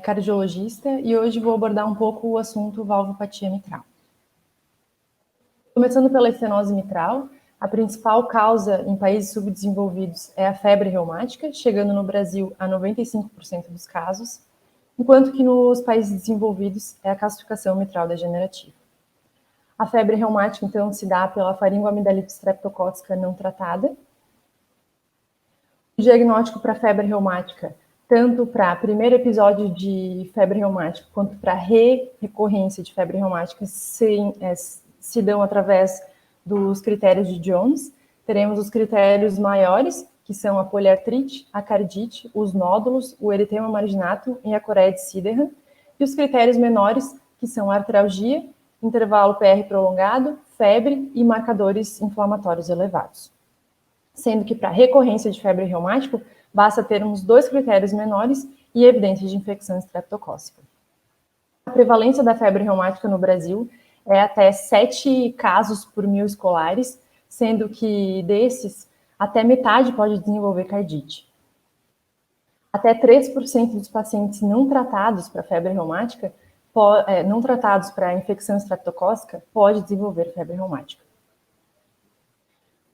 cardiologista e hoje vou abordar um pouco o assunto valvopatia mitral. Começando pela estenose mitral, a principal causa em países subdesenvolvidos é a febre reumática, chegando no Brasil a 95% dos casos, enquanto que nos países desenvolvidos é a calcificação mitral degenerativa. A febre reumática, então, se dá pela faringoamidalite streptocócica não tratada. O diagnóstico para febre reumática, tanto para primeiro episódio de febre reumática quanto para recorrência de febre reumática, se dão através dos critérios de Jones. Teremos os critérios maiores, que são a poliartrite, a cardite, os nódulos, o eritema marginatum e a coreia de Sydenham, e os critérios menores, que são a artralgia, intervalo PR prolongado, febre e marcadores inflamatórios elevados. Sendo que para recorrência de febre reumática, basta termos 2 critérios menores e evidência de infecção estreptocócica. A prevalência da febre reumática no Brasil é até 7 casos por 1.000 escolares, sendo que desses, até metade pode desenvolver cardite. Até 3% dos pacientes não tratados para febre reumática, não tratados para infecção estreptocócica, pode desenvolver febre reumática.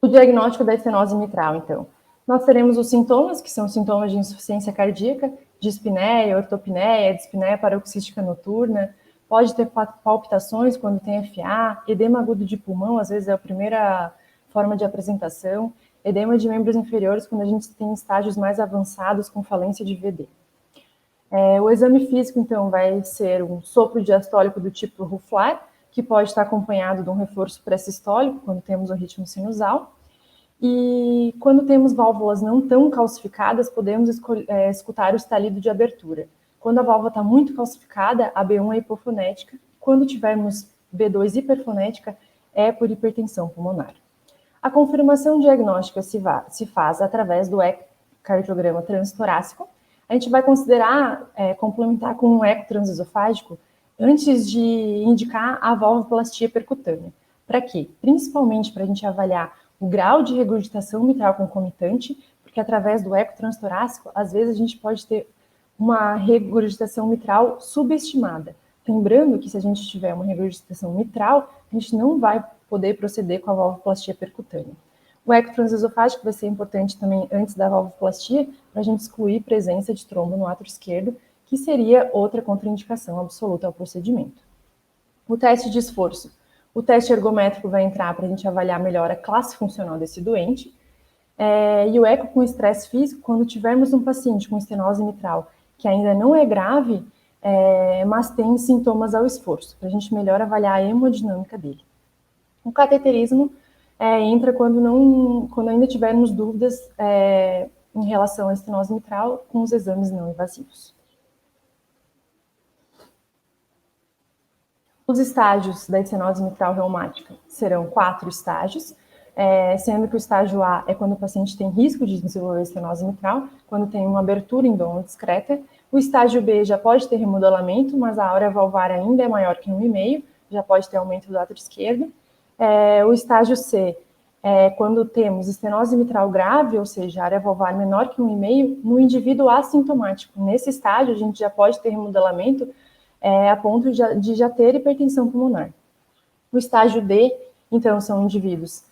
O diagnóstico da estenose mitral, então. Nós teremos os sintomas, que são sintomas de insuficiência cardíaca, dispneia, ortopneia, dispneia paroxística noturna, pode ter palpitações quando tem FA, edema agudo de pulmão, às vezes é a primeira forma de apresentação, edema de membros inferiores quando a gente tem estágios mais avançados com falência de VD. O exame físico, então, vai ser um sopro diastólico do tipo Rufflar, que pode estar acompanhado de um reforço pré-sistólico, quando temos um ritmo sinusal. E quando temos válvulas não tão calcificadas, podemos escutar o estalido de abertura. Quando a válvula está muito calcificada, a B1 é hipofonética. Quando tivermos B2 hiperfonética, é por hipertensão pulmonar. A confirmação diagnóstica se faz através do ecocardiograma transtorácico. A gente vai considerar complementar com um eco transesofágico antes de indicar a valvoplastia percutânea. Para quê? Principalmente para a gente avaliar o grau de regurgitação mitral concomitante, porque através do eco transtorácico, às vezes a gente pode ter uma regurgitação mitral subestimada. Lembrando que se a gente tiver uma regurgitação mitral, a gente não vai poder proceder com a valvoplastia percutânea. O eco transesofágico vai ser importante também antes da valvoplastia, para a gente excluir presença de trombo no átrio esquerdo, que seria outra contraindicação absoluta ao procedimento. O teste de esforço. O teste ergométrico vai entrar para a gente avaliar melhor a classe funcional desse doente. E o eco com estresse físico, quando tivermos um paciente com estenose mitral que ainda não é grave, mas tem sintomas ao esforço, para a gente melhor avaliar a hemodinâmica dele. O cateterismo entra quando ainda tivermos dúvidas em relação à estenose mitral com os exames não invasivos. Os estágios da estenose mitral reumática serão 4 estágios, sendo que o estágio A é quando o paciente tem risco de desenvolver estenose mitral, quando tem uma abertura endoma discreta. O estágio B já pode ter remodelamento, mas a área valvar ainda é maior que 1,5, já pode ter aumento do átrio esquerdo. O estágio C é quando temos estenose mitral grave, ou seja, área valvar menor que 1,5, no indivíduo assintomático. Nesse estágio, a gente já pode ter remodelamento a ponto de já ter hipertensão pulmonar. O estágio D, então, são indivíduos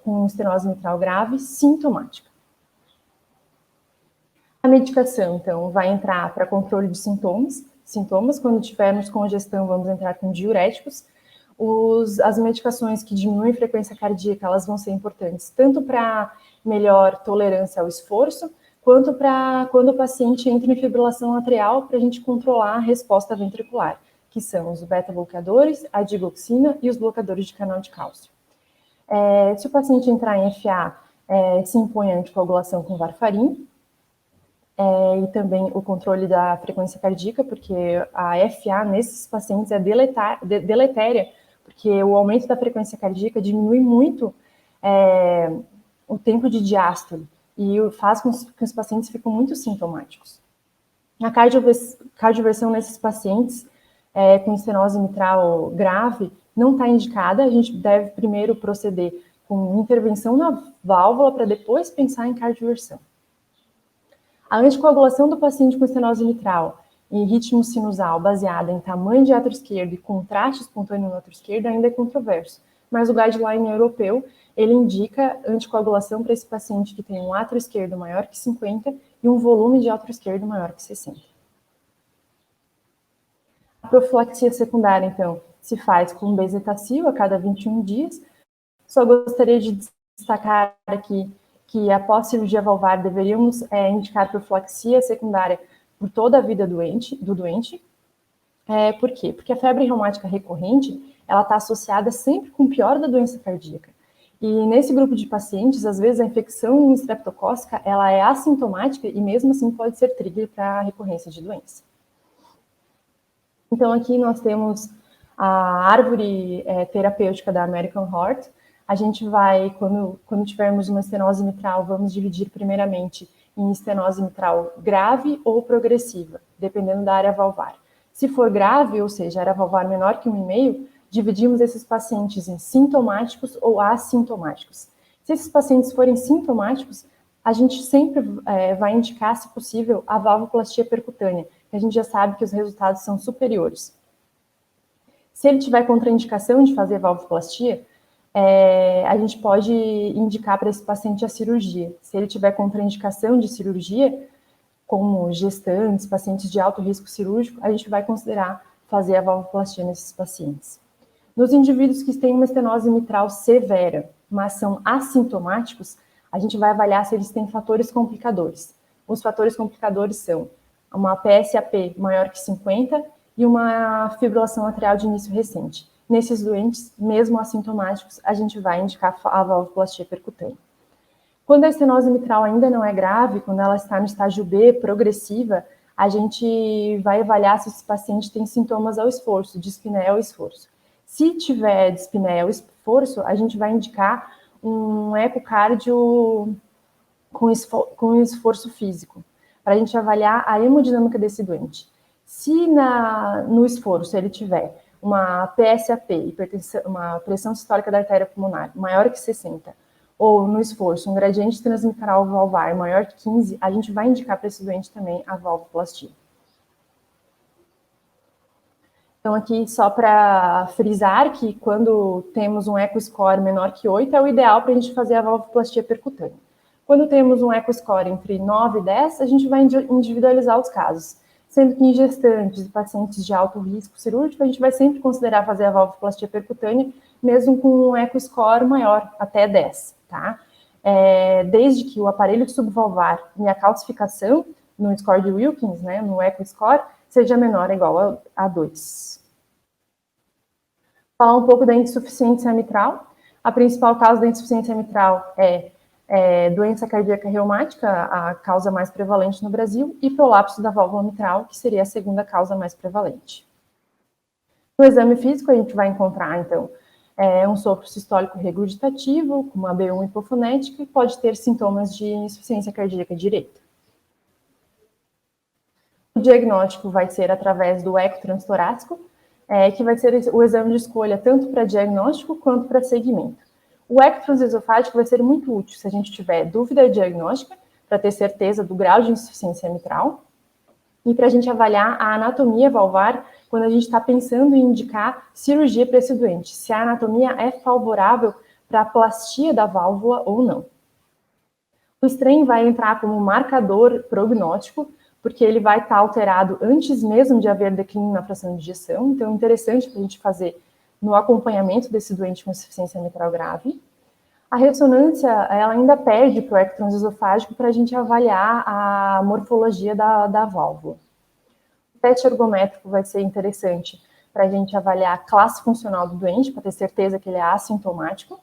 com estenose mitral grave sintomática. A medicação, então, vai entrar para controle de sintomas. Quando tivermos congestão, vamos entrar com diuréticos. As medicações que diminuem a frequência cardíaca, elas vão ser importantes tanto para melhor tolerância ao esforço, quanto para quando o paciente entra em fibrilação atrial, para a gente controlar a resposta ventricular, que são os beta-bloqueadores, a digoxina e os bloqueadores de canal de cálcio. Se o paciente entrar em FA, se impõe a anticoagulação com varfarin, e também o controle da frequência cardíaca, porque a FA nesses pacientes é deletéria, porque o aumento da frequência cardíaca diminui muito o tempo de diástole e faz com que os pacientes fiquem muito sintomáticos. A cardioversão nesses pacientes com estenose mitral grave não está indicada, a gente deve primeiro proceder com intervenção na válvula para depois pensar em cardioversão. A anticoagulação do paciente com estenose mitral em ritmo sinusal baseada em tamanho de átrio esquerdo e contraste espontâneo no átrio esquerdo ainda é controverso, mas o guideline europeu, ele indica anticoagulação para esse paciente que tem um átrio esquerdo maior que 50 e um volume de átrio esquerdo maior que 60. A profilaxia secundária, então, se faz com bezetacil a cada 21 dias. Só gostaria de destacar aqui que após cirurgia valvar deveríamos indicar profilaxia secundária por toda a vida do doente. Por quê? Porque a febre reumática recorrente, ela está associada sempre com o pior da doença cardíaca. E nesse grupo de pacientes, às vezes a infecção estreptocócica, ela é assintomática e mesmo assim pode ser trigger para a recorrência de doença. Então aqui nós temos a árvore terapêutica da American Heart. A gente vai, quando tivermos uma estenose mitral, vamos dividir primeiramente em estenose mitral grave ou progressiva, dependendo da área valvar. Se for grave, ou seja, área valvar menor que 1,5, dividimos esses pacientes em sintomáticos ou assintomáticos. Se esses pacientes forem sintomáticos, a gente sempre vai indicar, se possível, a valvoplastia percutânea, que a gente já sabe que os resultados são superiores. Se ele tiver contraindicação de fazer valvoplastia, a gente pode indicar para esse paciente a cirurgia. Se ele tiver contraindicação de cirurgia, como gestantes, pacientes de alto risco cirúrgico, a gente vai considerar fazer a valvoplastia nesses pacientes. Nos indivíduos que têm uma estenose mitral severa, mas são assintomáticos, a gente vai avaliar se eles têm fatores complicadores. Os fatores complicadores são uma PSAP maior que 50 e uma fibrilação atrial de início recente. Nesses doentes, mesmo assintomáticos, a gente vai indicar a valvoplastia percutânea. Quando a estenose mitral ainda não é grave, quando ela está no estágio B, progressiva, a gente vai avaliar se esse paciente tem sintomas ao esforço, dispneia ao esforço. Se tiver dispneia ao esforço, a gente vai indicar um ecocardio com esforço físico, para a gente avaliar a hemodinâmica desse doente. Se no esforço ele tiver uma PSAP, uma pressão sistólica da artéria pulmonar maior que 60, ou no esforço um gradiente transmitral valvar maior que 15, a gente vai indicar para esse doente também a valvoplastia. Então aqui só para frisar que quando temos um eco-score menor que 8 é o ideal para a gente fazer a valvoplastia percutânea. Quando temos um eco-score entre 9 e 10, a gente vai individualizar os casos. Sendo que em gestantes e pacientes de alto risco cirúrgico, a gente vai sempre considerar fazer a valvoplastia percutânea, mesmo com um eco-score maior, até 10, tá? Desde que o aparelho subvalvar e a calcificação no score de Wilkins, né, no eco-score, seja menor ou igual a 2. Falar um pouco da insuficiência mitral. A principal causa da insuficiência mitral é doença cardíaca reumática, a causa mais prevalente no Brasil, e prolapso da válvula mitral, que seria a segunda causa mais prevalente. No exame físico, a gente vai encontrar, então, um sopro sistólico regurgitativo, com uma B1 hipofonética, e pode ter sintomas de insuficiência cardíaca direita. O diagnóstico vai ser através do eco transtorácico, que vai ser o exame de escolha tanto para diagnóstico quanto para segmento. O eco transesofágico vai ser muito útil se a gente tiver dúvida diagnóstica, para ter certeza do grau de insuficiência mitral, e para a gente avaliar a anatomia valvar quando a gente está pensando em indicar cirurgia para esse doente, se a anatomia é favorável para a plastia da válvula ou não. O strain vai entrar como marcador prognóstico, porque ele vai estar alterado antes mesmo de haver declínio na fração de ejeção, então é interessante para a gente fazer no acompanhamento desse doente com insuficiência mitral grave. A ressonância, ela ainda perde para o eco transesofágico para a gente avaliar a morfologia da válvula. O teste ergométrico vai ser interessante para a gente avaliar a classe funcional do doente, para ter certeza que ele é assintomático.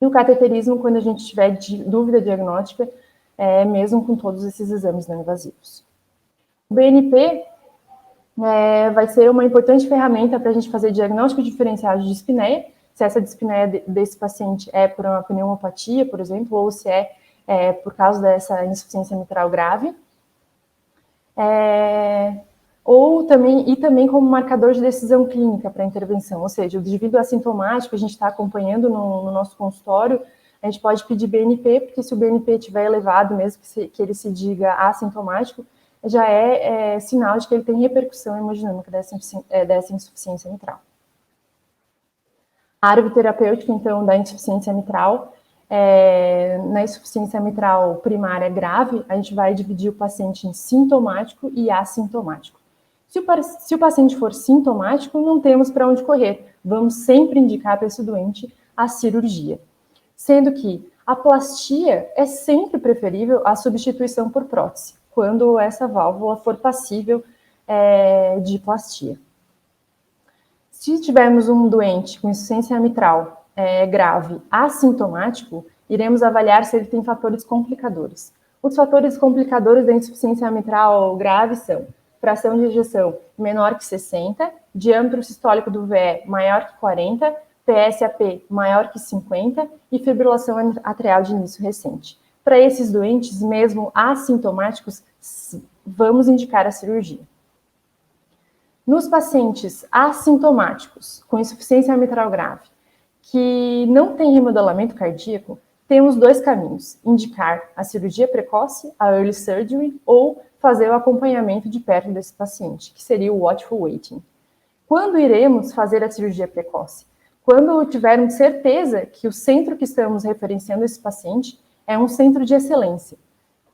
E o cateterismo, quando a gente tiver dúvida diagnóstica, mesmo com todos esses exames não invasivos. O BNP vai ser uma importante ferramenta para a gente fazer diagnóstico diferenciado de dispneia, se essa dispneia desse paciente é por uma pneumopatia, por exemplo, ou se por causa dessa insuficiência mitral grave. Também como marcador de decisão clínica para intervenção, ou seja, o indivíduo assintomático, a gente está acompanhando no nosso consultório, a gente pode pedir BNP, porque se o BNP estiver elevado, mesmo que ele se diga assintomático, já é sinal de que ele tem repercussão hemodinâmica dessa insuficiência mitral. A árvore terapêutica, então, da insuficiência mitral, na insuficiência mitral primária grave, a gente vai dividir o paciente em sintomático e assintomático. Se o paciente for sintomático, não temos para onde correr. Vamos sempre indicar para esse doente a cirurgia. Sendo que a plastia é sempre preferível à substituição por prótese, quando essa válvula for passível de plastia. Se tivermos um doente com insuficiência mitral grave assintomático, iremos avaliar se ele tem fatores complicadores. Os fatores complicadores da insuficiência mitral grave são fração de ejeção menor que 60, diâmetro sistólico do VE maior que 40, PSAP maior que 50 e fibrilação atrial de início recente. Para esses doentes, mesmo assintomáticos, vamos indicar a cirurgia. Nos pacientes assintomáticos com insuficiência mitral grave, que não tem remodelamento cardíaco, temos dois caminhos: indicar a cirurgia precoce, a early surgery, ou fazer o acompanhamento de perto desse paciente, que seria o watchful waiting. Quando iremos fazer a cirurgia precoce? Quando tivermos certeza que o centro que estamos referenciando esse paciente é um centro de excelência,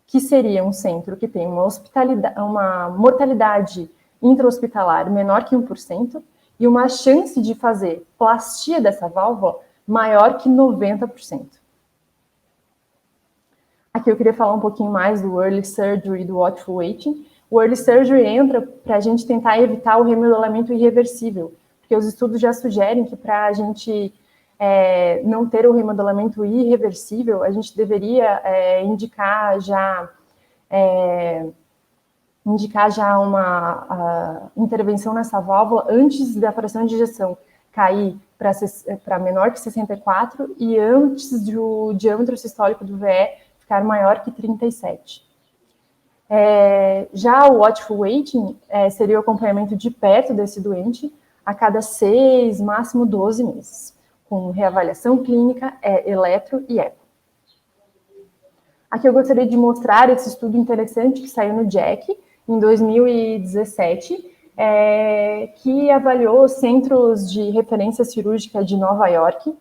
que seria um centro que tem uma mortalidade intra-hospitalar menor que 1% e uma chance de fazer plastia dessa válvula maior que 90%. Aqui eu queria falar um pouquinho mais do early surgery e do watchful waiting. O early surgery entra para a gente tentar evitar o remodelamento irreversível, porque os estudos já sugerem que para a gente não ter o remodelamento irreversível, a gente deveria indicar já uma intervenção nessa válvula antes da fração de ejeção cair para menor que 64 e antes do diâmetro sistólico do VE ficar maior que 37. Já o watchful waiting seria o acompanhamento de perto desse doente a cada 6, máximo 12 meses, com reavaliação clínica, eletro e eco. Aqui eu gostaria de mostrar esse estudo interessante que saiu no JACC, em 2017, que avaliou centros de referência cirúrgica de Nova York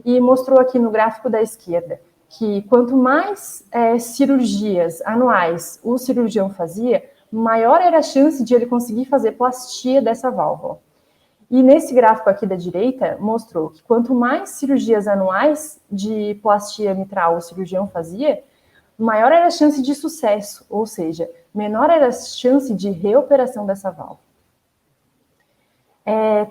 e mostrou aqui no gráfico da esquerda que quanto mais cirurgias anuais o cirurgião fazia, maior era a chance de ele conseguir fazer plastia dessa válvula. E nesse gráfico aqui da direita, mostrou que quanto mais cirurgias anuais de plastia mitral o cirurgião fazia, maior era a chance de sucesso, ou seja, menor era a chance de reoperação dessa válvula.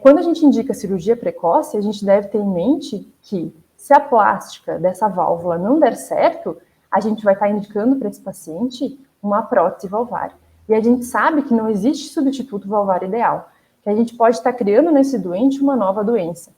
Quando a gente indica cirurgia precoce, a gente deve ter em mente que, se a plástica dessa válvula não der certo, a gente vai estar indicando para esse paciente uma prótese valvar. E a gente sabe que não existe substituto valvar ideal, que a gente pode estar criando nesse doente uma nova doença.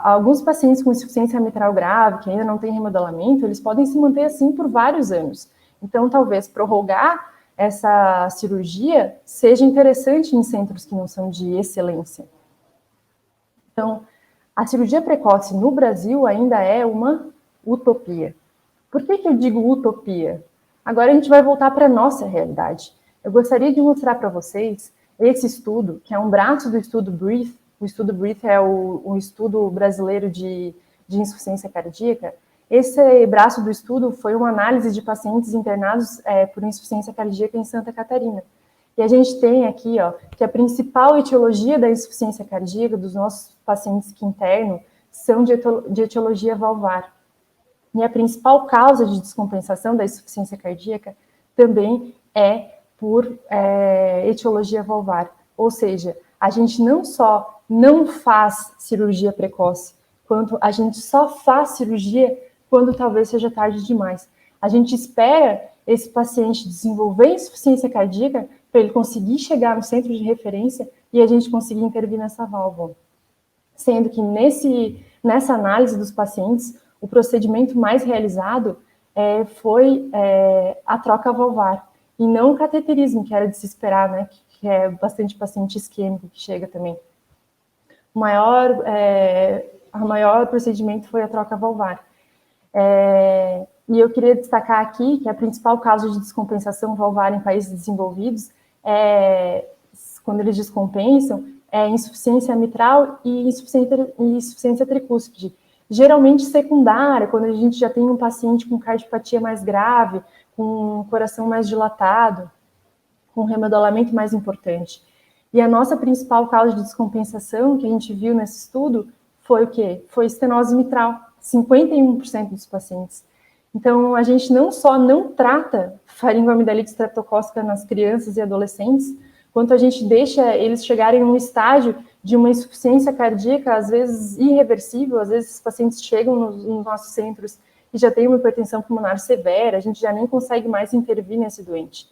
Alguns pacientes com insuficiência mitral grave, que ainda não tem remodelamento, eles podem se manter assim por vários anos. Então, talvez prorrogar essa cirurgia seja interessante em centros que não são de excelência. Então, a cirurgia precoce no Brasil ainda é uma utopia. Por que eu digo utopia? Agora a gente vai voltar para a nossa realidade. Eu gostaria de mostrar para vocês esse estudo, que é um braço do estudo BREATHE. O estudo BREATHE é o estudo brasileiro de insuficiência cardíaca. Esse braço do estudo foi uma análise de pacientes internados por insuficiência cardíaca em Santa Catarina. E a gente tem aqui que a principal etiologia da insuficiência cardíaca dos nossos pacientes que internam são de etiologia valvar. E a principal causa de descompensação da insuficiência cardíaca também é por etiologia valvar. Ou seja, a gente não só não faz cirurgia precoce, quanto a gente só faz cirurgia quando talvez seja tarde demais. A gente espera esse paciente desenvolver insuficiência cardíaca para ele conseguir chegar no centro de referência e a gente conseguir intervir nessa válvula. Sendo que nessa análise dos pacientes, o procedimento mais realizado foi a troca valvar, e não o cateterismo, que era de se esperar, né, que é bastante paciente isquêmico que chega também. O maior procedimento foi a troca valvar. E eu queria destacar aqui que a principal causa de descompensação valvar em países desenvolvidos quando eles descompensam, é insuficiência mitral e insuficiência tricúspide. Geralmente secundária, quando a gente já tem um paciente com cardiopatia mais grave, com um coração mais dilatado, com um remodelamento mais importante. E a nossa principal causa de descompensação, que a gente viu nesse estudo, foi o quê? Foi estenose mitral, 51% dos pacientes. Então, a gente não só não trata faringoamidalite estreptocócica nas crianças e adolescentes, quanto a gente deixa eles chegarem a um estágio de uma insuficiência cardíaca, às vezes irreversível, às vezes os pacientes chegam nos nossos centros e já têm uma hipertensão pulmonar severa, a gente já nem consegue mais intervir nesse doente.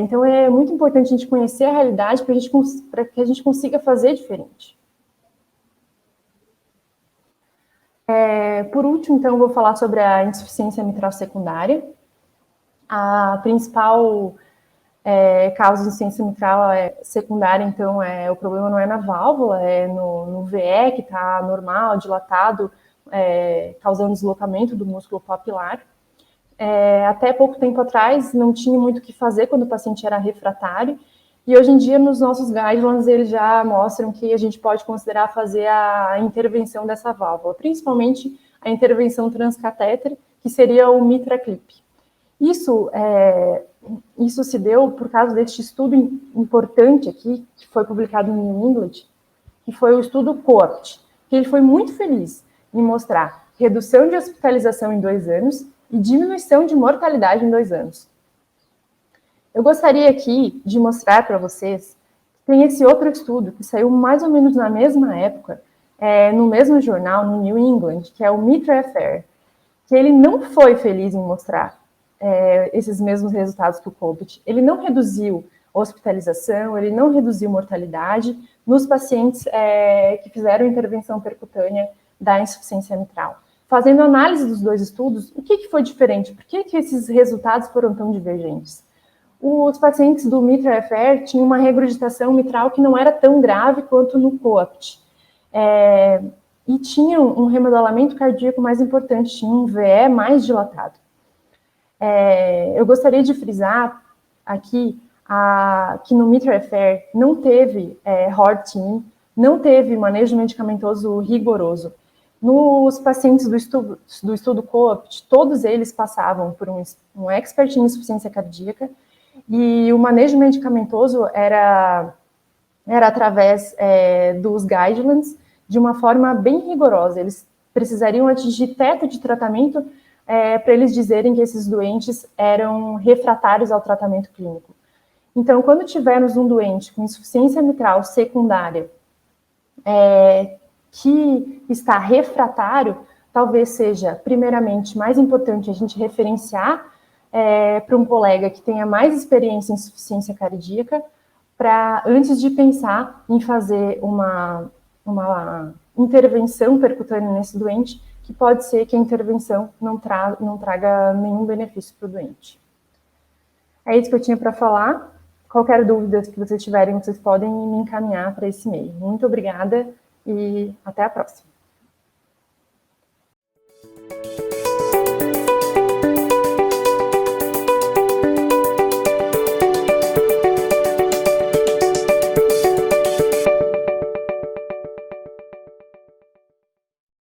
Então, é muito importante a gente conhecer a realidade para que a gente consiga fazer diferente. Por último, então, eu vou falar sobre a insuficiência mitral secundária. A principal causa de insuficiência mitral secundária, então, o problema não é na válvula, é no VE, que está normal, dilatado, causando deslocamento do músculo papilar. Até pouco tempo atrás, não tinha muito o que fazer quando o paciente era refratário, e hoje em dia, nos nossos guidelines, eles já mostram que a gente pode considerar fazer a intervenção dessa válvula, principalmente a intervenção transcatéter, que seria o MitraClip. Isso se deu por causa deste estudo importante aqui, que foi publicado no New England, que foi o estudo COAPT, que ele foi muito feliz em mostrar redução de hospitalização em 2 anos e diminuição de mortalidade em 2 anos. Eu gostaria aqui de mostrar para vocês que tem esse outro estudo que saiu mais ou menos na mesma época, no mesmo jornal, no New England, que é o MitraFR, que ele não foi feliz em mostrar esses mesmos resultados que o COAPT. Ele não reduziu hospitalização, ele não reduziu mortalidade nos pacientes que fizeram intervenção percutânea da insuficiência mitral. Fazendo análise dos 2 estudos, o que foi diferente? Por que esses resultados foram tão divergentes? Os pacientes do MitraFR tinham uma regurgitação mitral que não era tão grave quanto no COAPT. E tinham um remodelamento cardíaco mais importante, tinha um VE mais dilatado. Eu gostaria de frisar aqui que no MitraFR não teve HORT-team, não teve manejo medicamentoso rigoroso. Nos pacientes do estudo COAPT, todos eles passavam por um expert em insuficiência cardíaca, e o manejo medicamentoso era através dos guidelines de uma forma bem rigorosa. Eles precisariam atingir teto de tratamento para eles dizerem que esses doentes eram refratários ao tratamento clínico. Então, quando tivermos um doente com insuficiência mitral secundária que está refratário, talvez seja, primeiramente, mais importante a gente referenciar para um colega que tenha mais experiência em insuficiência cardíaca, antes de pensar em fazer uma intervenção percutânea nesse doente, que pode ser que a intervenção não traga nenhum benefício para o doente. É isso que eu tinha para falar. Qualquer dúvida que vocês tiverem, vocês podem me encaminhar para esse e-mail. Muito obrigada e até a próxima.